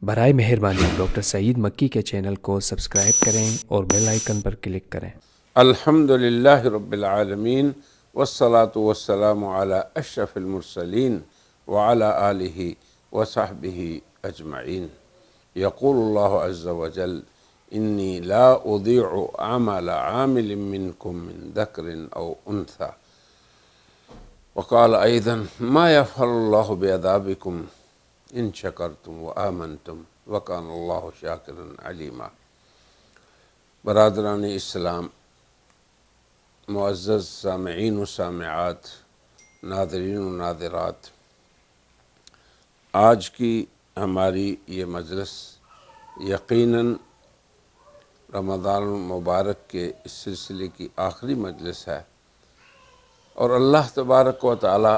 برائے مہربانی ڈاکٹر سعید مکی کے چینل کو سبسکرائب کریں اور بیل آئیکن پر کلک کریں۔ الحمدللہ رب العالمین والصلاة والسلام علی اشرف المرسلین وعلی آلہ وصحبہ اجمعین۔ یقول اللہ عز وجل انی لا اضیع عمل عامل منکم من ذکر او انثی، وقال ایضا ما یفعل اللہ بعذابکم ان شکرتم وآمنتم وکان اللہ شاکرا علیما۔ برادران اسلام، معزز سامعین و سامعات، ناظرین و ناظرات، آج کی ہماری یہ مجلس یقیناً رمضان المبارک کے اس سلسلے کی آخری مجلس ہے، اور اللہ تبارک و تعالی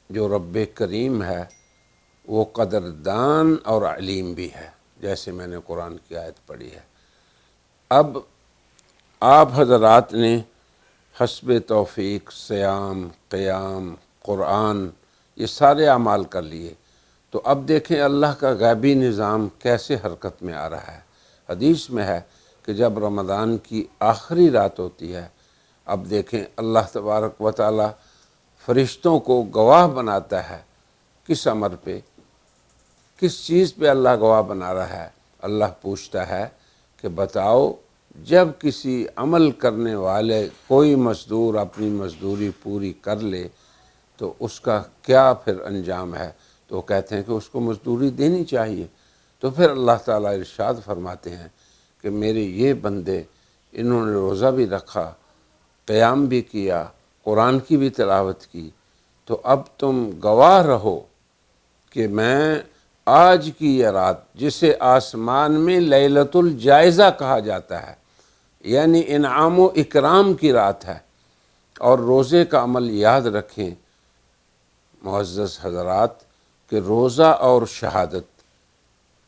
جو رب کریم ہے وہ قدردان اور علیم بھی ہے، جیسے میں نے قرآن کی آیت پڑھی ہے۔ اب آپ حضرات نے حسب توفیق صیام، قیام، قرآن یہ سارے اعمال کر لیے، تو اب دیکھیں اللہ کا غیبی نظام کیسے حرکت میں آ رہا ہے۔ حدیث میں ہے کہ جب رمضان کی آخری رات ہوتی ہے، اب دیکھیں اللہ تبارک و تعالی فرشتوں کو گواہ بناتا ہے۔ کس امر پہ، کس چیز پہ اللہ گواہ بنا رہا ہے؟ اللہ پوچھتا ہے کہ بتاؤ، جب کسی عمل کرنے والے کوئی مزدور اپنی مزدوری پوری کر لے تو اس کا کیا پھر انجام ہے؟ تو وہ کہتے ہیں کہ اس کو مزدوری دینی چاہیے۔ تو پھر اللہ تعالیٰ ارشاد فرماتے ہیں کہ میرے یہ بندے، انہوں نے روزہ بھی رکھا، قیام بھی کیا، قرآن کی بھی تلاوت کی، تو اب تم گواہ رہو کہ میں آج کی یہ رات، جسے آسمان میں لیلۃ الجائزہ کہا جاتا ہے، یعنی انعام و اکرام کی رات ہے، اور روزے کا عمل یاد رکھیں معزز حضرات کہ روزہ اور شہادت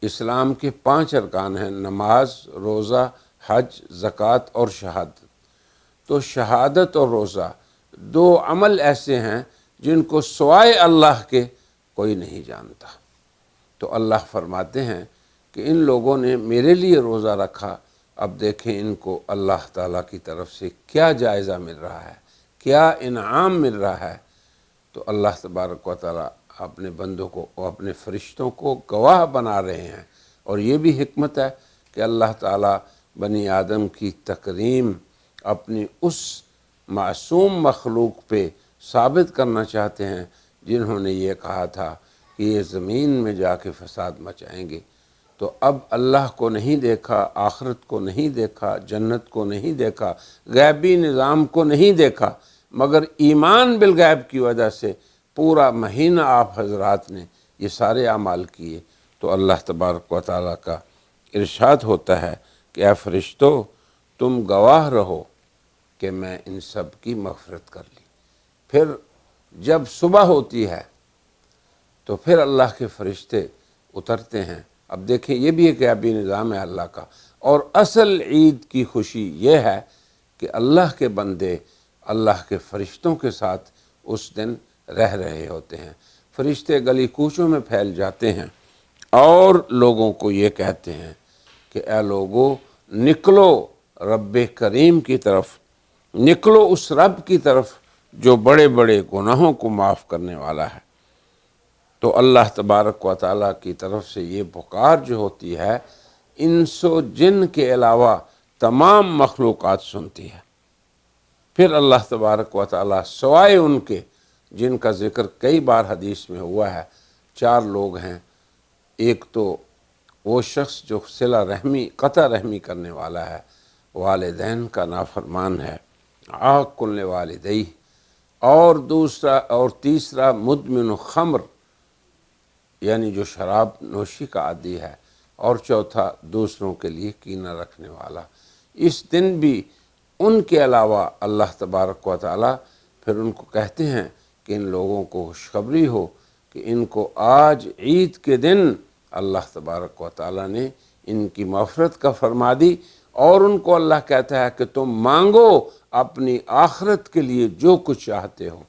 اسلام کے 5 ارکان ہیں: نماز، روزہ، حج، زکوٰۃ اور شہادت۔ تو شہادت اور روزہ 2 عمل ایسے ہیں جن کو سوائے اللہ کے کوئی نہیں جانتا۔ تو اللہ فرماتے ہیں کہ ان لوگوں نے میرے لیے روزہ رکھا، اب دیکھیں ان کو اللہ تعالیٰ کی طرف سے کیا جائزہ مل رہا ہے، کیا انعام مل رہا ہے۔ تو اللہ تبارک و تعالیٰ اپنے بندوں کو، اپنے فرشتوں کو گواہ بنا رہے ہیں، اور یہ بھی حکمت ہے کہ اللہ تعالیٰ بنی آدم کی تکریم اپنی اس معصوم مخلوق پہ ثابت کرنا چاہتے ہیں جنہوں نے یہ کہا تھا کہ یہ زمین میں جا کے فساد مچائیں گے۔ تو اب اللہ کو نہیں دیکھا، آخرت کو نہیں دیکھا، جنت کو نہیں دیکھا، غیبی نظام کو نہیں دیکھا، مگر ایمان بالغیب کی وجہ سے پورا مہینہ آپ حضرات نے یہ سارے اعمال کیے۔ تو اللہ تبارک و تعالیٰ کا ارشاد ہوتا ہے کہ اے فرشتو، تم گواہ رہو کہ میں ان سب کی مغفرت کر لی۔ پھر جب صبح ہوتی ہے تو پھر اللہ کے فرشتے اترتے ہیں۔ اب دیکھیں یہ بھی ایک غیبی نظام ہے اللہ کا، اور اصل عید کی خوشی یہ ہے کہ اللہ کے بندے اللہ کے فرشتوں کے ساتھ اس دن رہ رہے ہوتے ہیں۔ فرشتے گلی کوچوں میں پھیل جاتے ہیں اور لوگوں کو یہ کہتے ہیں کہ اے لوگو، نکلو رب کریم کی طرف، نکلو اس رب کی طرف جو بڑے بڑے گناہوں کو معاف کرنے والا ہے۔ تو اللہ تبارک و تعالیٰ کی طرف سے یہ پکار جو ہوتی ہے، انس و جن کے علاوہ تمام مخلوقات سنتی ہے۔ پھر اللہ تبارک و تعالیٰ سوائے ان کے جن کا ذکر کئی بار حدیث میں ہوا ہے، 4 لوگ ہیں۔ ایک تو وہ شخص جو صلہ رحمی، قطع رحمی کرنے والا ہے، والدین کا نافرمان ہے، عاق لوالدیہ، اور تیسرا مدمن خمر، یعنی جو شراب نوشی کا عادی ہے، اور چوتھا دوسروں کے لیے کینہ رکھنے والا۔ اس دن بھی ان کے علاوہ اللہ تبارک و تعالیٰ پھر ان کو کہتے ہیں کہ ان لوگوں کو خوشخبری ہو کہ ان کو آج عید کے دن اللہ تبارک و تعالیٰ نے ان کی مغفرت کا فرما دی، اور ان کو اللہ کہتا ہے کہ تم مانگو اپنی آخرت کے لیے جو کچھ چاہتے ہو،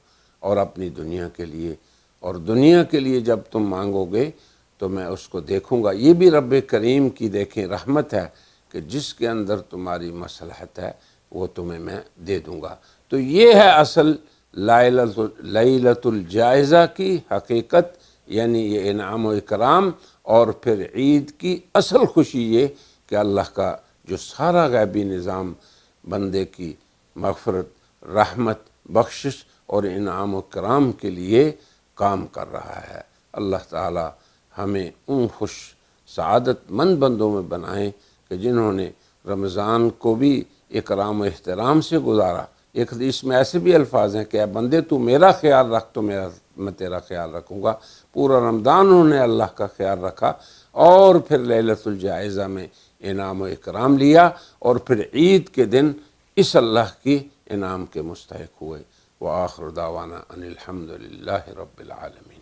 اور اپنی دنیا کے لیے، اور دنیا کے لیے جب تم مانگو گے تو میں اس کو دیکھوں گا۔ یہ بھی رب کریم کی دیکھیں رحمت ہے کہ جس کے اندر تمہاری مصلحت ہے وہ تمہیں میں دے دوں گا۔ تو یہ ہے اصل لیلۃ الجائزہ کی حقیقت، یعنی یہ انعام و اکرام، اور پھر عید کی اصل خوشی یہ کہ اللہ کا جو سارا غیبی نظام بندے کی مغفرت، رحمت، بخشش اور انعام و کرام کے لیے کام کر رہا ہے۔ اللہ تعالی ہمیں ان خوش سعادت مند بندوں میں بنائیں کہ جنہوں نے رمضان کو بھی اکرام و احترام سے گزارا۔ ایک حدیث میں ایسے بھی الفاظ ہیں کہ اے بندے تو میرا خیال رکھ تو میں تیرا خیال رکھوں گا۔ پورا رمضان انہوں نے اللہ کا خیال رکھا، اور پھر لیلۃ الجائزہ میں انعام و اکرام لیا، اور پھر عید کے دن اس اللہ کی انعام کے مستحق ہوئے۔ وآخر دعوانا ان الحمد للہ رب العالمین۔